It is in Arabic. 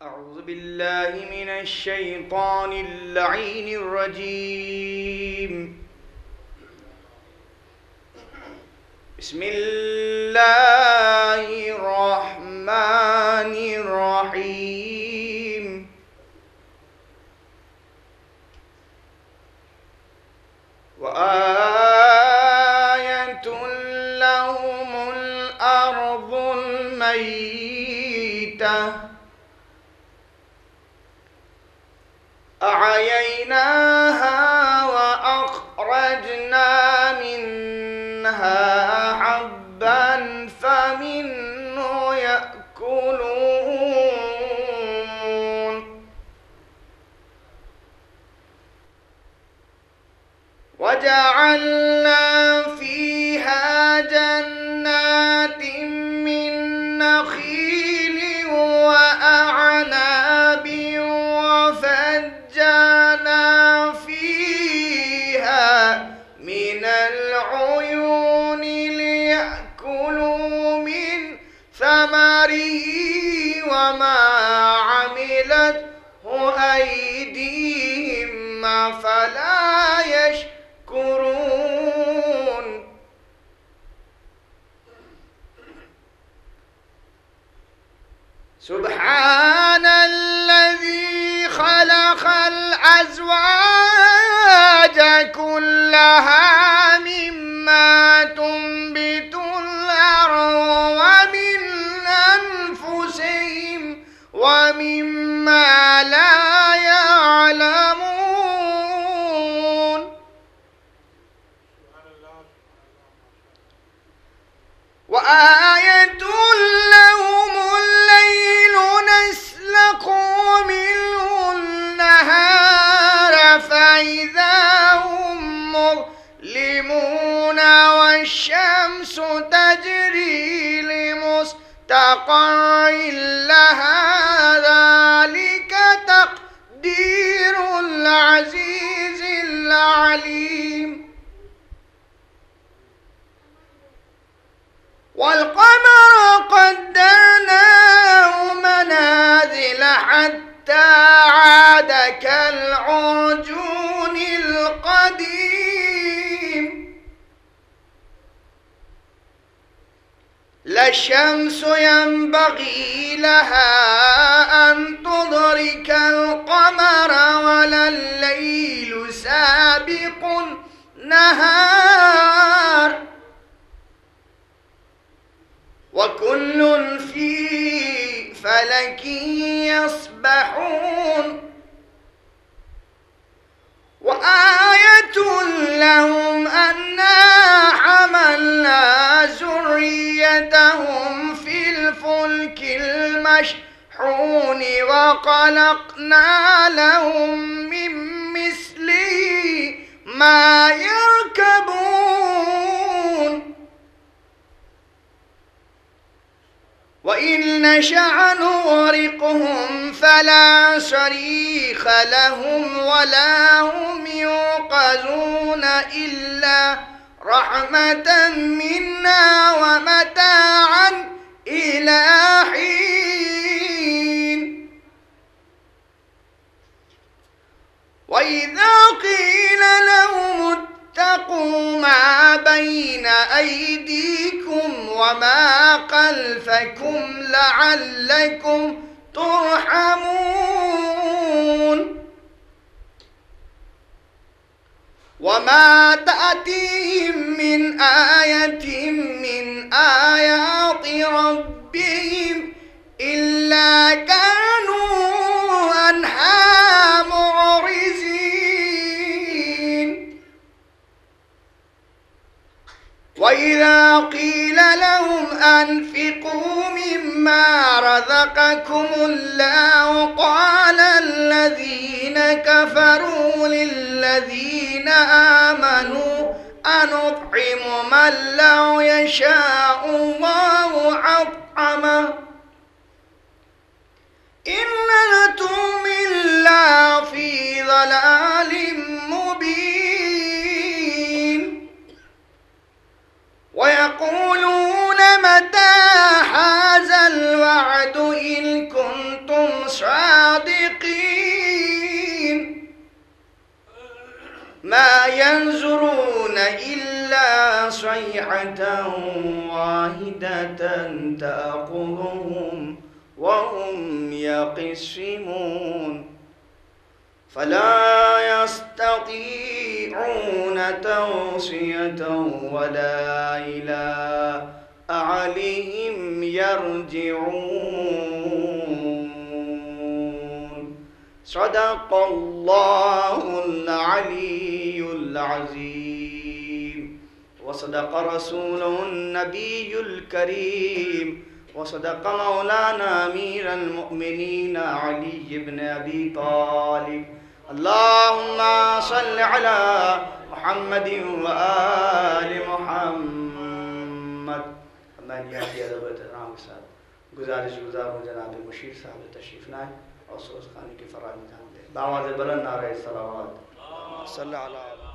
أعوذ بالله من الشيطان اللعين الرجيم. بسم الله الرحمن الرحيم. وآية لهم الأرض الميتة أحييناها وأخرجنا منها حبا فمنه يأكلون وجعلنا فيها جنات من نخيل وأعناب وفجرنا فيها من العيون ليأكلوا من ثمره وما عملته أيديهم فلا يشكرون. سبحان الذي خلق الأزواج كلها مما تنبت الأرض ومن أنفسهم ومما لا يعلمون. وآية لهم الليل نسلخ منه النهار فإذا هم مظلمون والشمس تجري لمستقر لها ذلك تقدير العزيز العليم. والقمر قدرناه منازل حتى عاد كالعرجون القديم. لا الشمس ينبغي لها أن تدرك القمر ولا الليل سابق النهار وكل في فلك يسبحون. وآية لهم أنا حملنا ذريتهم في الفلك المشحون وخلقنا لهم من مثله ما يركبون. وإن نشأ نغرقهم فلا صريخ لهم ولا هم ينقذون إلا رحمة منا ومتاعا إلى حين. وإذا قيل لهم اتقوا ما بين أيديكم وما خلفكم لعلكم ترحمون. وما تأتيهم من آية من آيات ربهم إلا كانوا عنها معرضين. وإذا قيل لهم أنفقوا مما رزقكم الله قال الذين كفروا للذين آمنوا أنطعم من لو يشاء الله أطعمه إن أنتم إلا في ضلال مبين. ويقولون متى هذا الوعد إن كنتم صادقين ما ينظرون إلا صيحة واحدة تأخذهم وهم يقسمون فلا يستطيعون توصية ولا إلى أهلهم يرجعون صدق الله العلي العظيم وصدق رسوله النبي الكريم وصدق مولانا أمير المؤمنين علي بن أبي طالب اللهم صل على محمد وآل محمد. मैं निहायत अदब एहतराम के साथ गुजारिश गुजार हूँ जनाब मुशीर साहब तशरीफ लाएँ और सोच खाने की फराहमी दे। दावत बुलंद नारे सलावत सल्लल्लाहु अलैहि